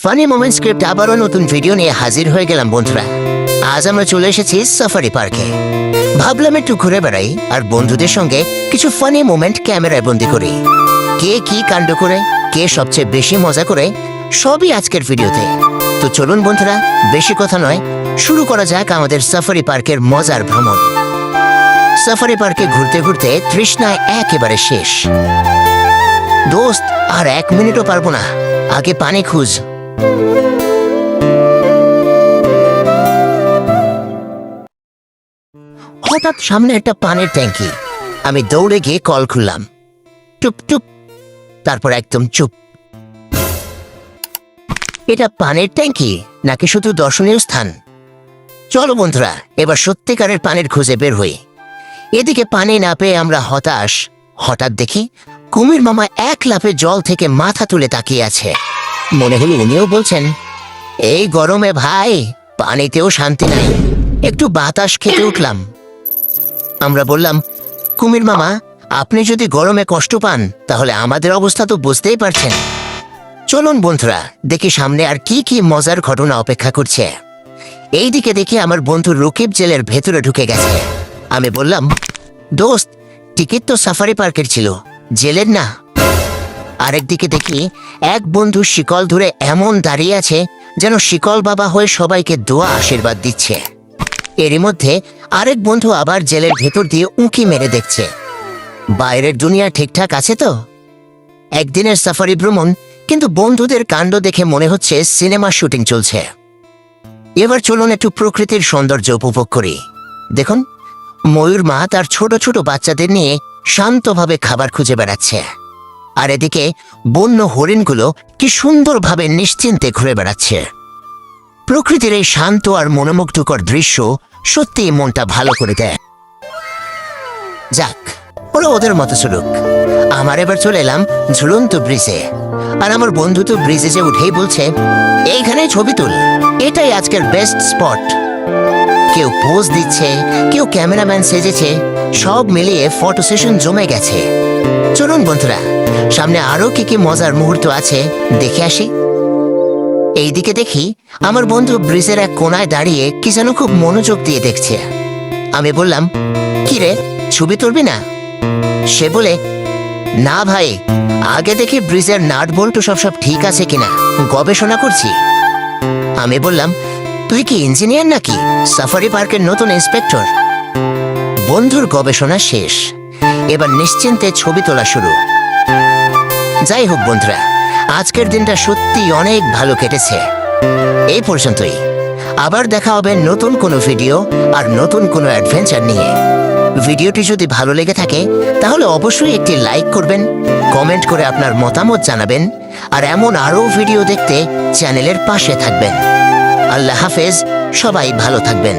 Funny moment script আবারও নতুন video নিয়ে হাজির হয়ে গেলাম বন্ধুরা। আজ আমরা চলে এসেছি সাফারি পার্কে। ভাবলাম একটু ঘুরে বেড়াই আর বন্ধুদের সঙ্গে কিছু ফানি মোমেন্ট ক্যামেরায় বন্দি করি। কে কি কাণ্ড করে, কে সবচেয়ে বেশি মজা করে, সবই আজকের ভিডিওতে। তো চলুন বন্ধুরা, বেশি কথা নয়, শুরু করা যাক আমাদের সাফারি পার্কের মজার ভ্রমণ। সাফারি পার্কে ঘুরতে ঘুরতে তৃষ্ণায় একেবারে শেষ। দোস্ত, আর 1 মিনিটও পারবো না, আগে পানি খুঁজ। হঠাৎ সামনে একটা পানির ট্যাঙ্কি। আমি দৌড়ে গিয়ে কল খুললাম। টুপ টুপ, তারপর একদম চুপ। এটা পানির ট্যাঙ্কি নাকি শুধু দর্শনীয় স্থান? চলো বন্ধুরা, এবার সত্যিকারের পানির খুঁজে বের হই। এদিকে পানি না পেয়ে আমরা হতাশ। হঠাৎ দেখি কুমির মামা এক লাফে জল থেকে মাথা তুলে তাকিয়ে আছে। মনে হলো উনিও বলছেন, এই গরমে ভাই পানিতেও শান্তি নাই, একটু বাতাস খেতে উঠলাম। আমরা বললাম, কুমির মামা, আপনি যদি গরমে কষ্ট পান তাহলে আমাদের অবস্থা তো বুঝতেই পারছেন। চলুন বন্ধুরা, দেখি সামনে আর কি কি মজার ঘটনা অপেক্ষা করছে। এইদিকে দেখি আমার বন্ধু রকিব জেলের ভেতরে ঢুকে গেছে। আমি বললাম, দোস্ত, টিকিট তো সাফারি পার্কের ছিল, জেলের না। আরেকদিকে দেখি এক বন্ধু শিকল ধরে এমন দাঁড়িয়ে আছে যেন শিকল বাবা হয়ে সবাইকে দোয়া আশীর্বাদ দিচ্ছে। এরই মধ্যে আরেক বন্ধু আবার জেলের ভেতর দিয়ে উঁকি মেরে দেখছে বাইরের দুনিয়া ঠিকঠাক আছে তো। একদিনের সাফারি ভ্রমণ, কিন্তু বন্ধুদের কাণ্ড দেখে মনে হচ্ছে সিনেমা শুটিং চলছে। এবার চলুন একটু প্রকৃতির সৌন্দর্য উপভোগ করি। দেখুন, ময়ূর মা তার ছোট ছোট বাচ্চাদের নিয়ে শান্তভাবে খাবার খুঁজে বেড়াচ্ছে। আর এদিকে বন্য হরিণগুলো কি সুন্দরভাবে নিশ্চিন্তে ঘুরে বেড়াচ্ছে। প্রকৃতির এই শান্ত আর মনোমুগ্ধকর দৃশ্য সত্যিই মনটা ভালো করে দেয়। যাক, ওরা ওদের মতো চলুক। আমার এবার চলে এলাম ঝুলন্ত ব্রিজে। আর আমার বন্ধু তো ব্রিজে যে উঠেই বলছে, এইখানে ছবি তুল, এটাই আজকের বেস্ট স্পট। কেউ পোজ দিচ্ছে, কেউ ক্যামেরাম্যান সেজেছে, সব মিলিয়ে ফটো সেশন জমে গেছে। চলুন বন্ধুরা, সামনে আরো কি কি মজার মুহূর্ত আছে দেখে আসি। এইদিকে দেখি আমার বন্ধু ব্রিজের এক কোনায় দাঁড়িয়ে কি যেন খুব মনোযোগ দিয়ে দেখছে। আমি বললাম, কি রে, ছবি তুলবি না? সে বলে, না ভাই, আগে দেখি ব্রিজের নাট বল্টু সব ঠিক আছে কিনা, গবেষণা করছি। আমি বললাম, তুই কি ইঞ্জিনিয়ার নাকি সাফারি পার্কের নতুন ইন্সপেক্টর? বন্ধুর গবেষণা শেষ, এবার নিশ্চিন্তে ছবি তোলা শুরু। যাই হোক বন্ধুরা, আজকের দিনটা সত্যি অনেক ভালো কেটেছে। এই পর্যন্তই, আবার দেখা হবে নতুন কোনো ভিডিও আর নতুন কোনো অ্যাডভেঞ্চার নিয়ে। ভিডিওটি যদি ভালো লেগে থাকে তাহলে অবশ্যই একটি লাইক করবেন, কমেন্ট করে আপনার মতামত জানাবেন, আর এমন আরও ভিডিও দেখতে চ্যানেলের পাশে থাকবেন। আল্লাহ হাফেজ, সবাই ভালো থাকবেন।